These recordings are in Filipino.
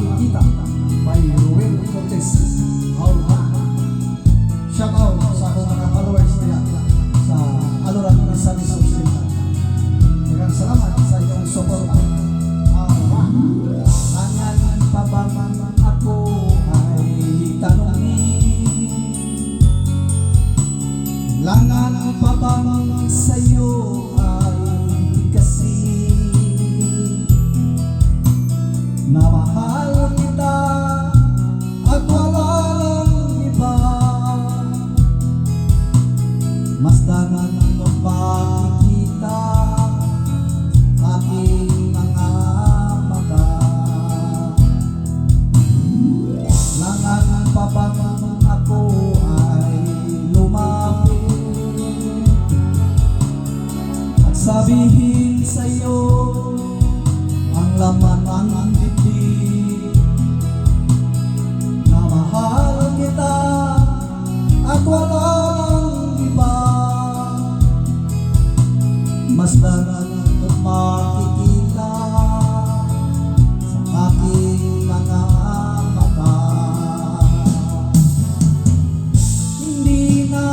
makikita by Ruel Cortez. Alright. Shout out sa akong mga followers niya sa Aluran Service of Stinta. Maraming salamat sa inyong support. Alright. Langan pa ba man ako ay tanongin? Langan pa bang sa'yo ay bigkasin? Na mahal kita at wala lang iba. Masdanan mo makikita aking mga mata. Langan pa bang ako ay lumapit at sabihin sa'yo ang laman ng dibdib, na mahal kita at wala lang iba. Masdanan at makikita sa aking mga mata. Hindi na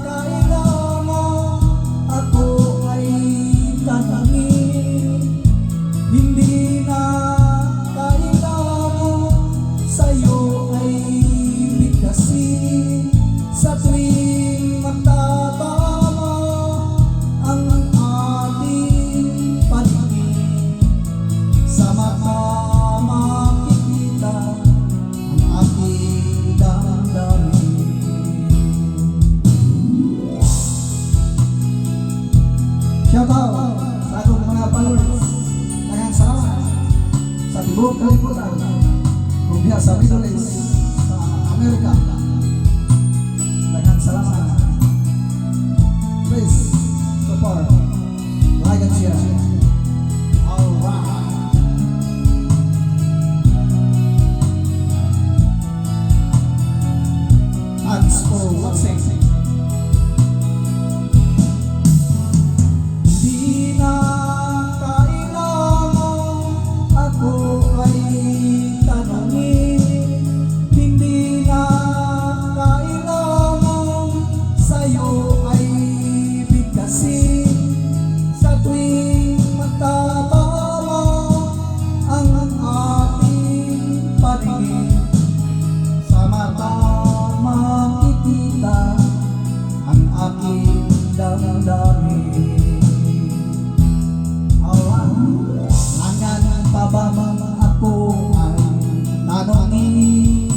kailangan ako ay tanangin. Hindi na kailangan sa'yo ay bigkasin. Sa tuwing magtatama ang ating paningin, sa mata makikita ang aking damdamin. Shout out sa akong mga followers. Daghang salamat sa tibuok kalibutan, kung diha sa Middle East, sa Amerika. Daghang salamat. Please support, like and share. Alright. Thanks for watching. Di na kailangan ako ay tanongin. Hindi na kailangan sa'yo ay bigkasin. Sa tuwing magtatama ang ating paningin, sa mata makikita ang aking damdamin. Langan pa ba man ako ay tanongin?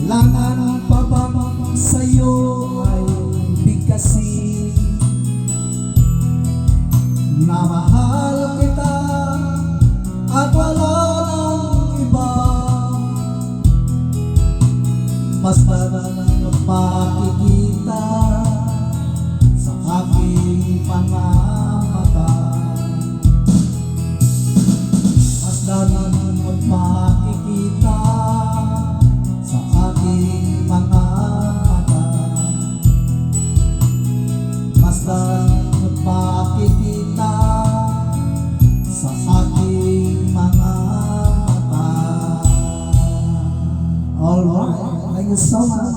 Langan pa ba man sa'yo ay bigkasin? Na mahal kita at wala lang iba. Masdanan at makikita sa aking mga mata. Masdanan at makikita sa aking mga mata. Masdanan at makikita sa aking mga mata. Alright, thank you so much.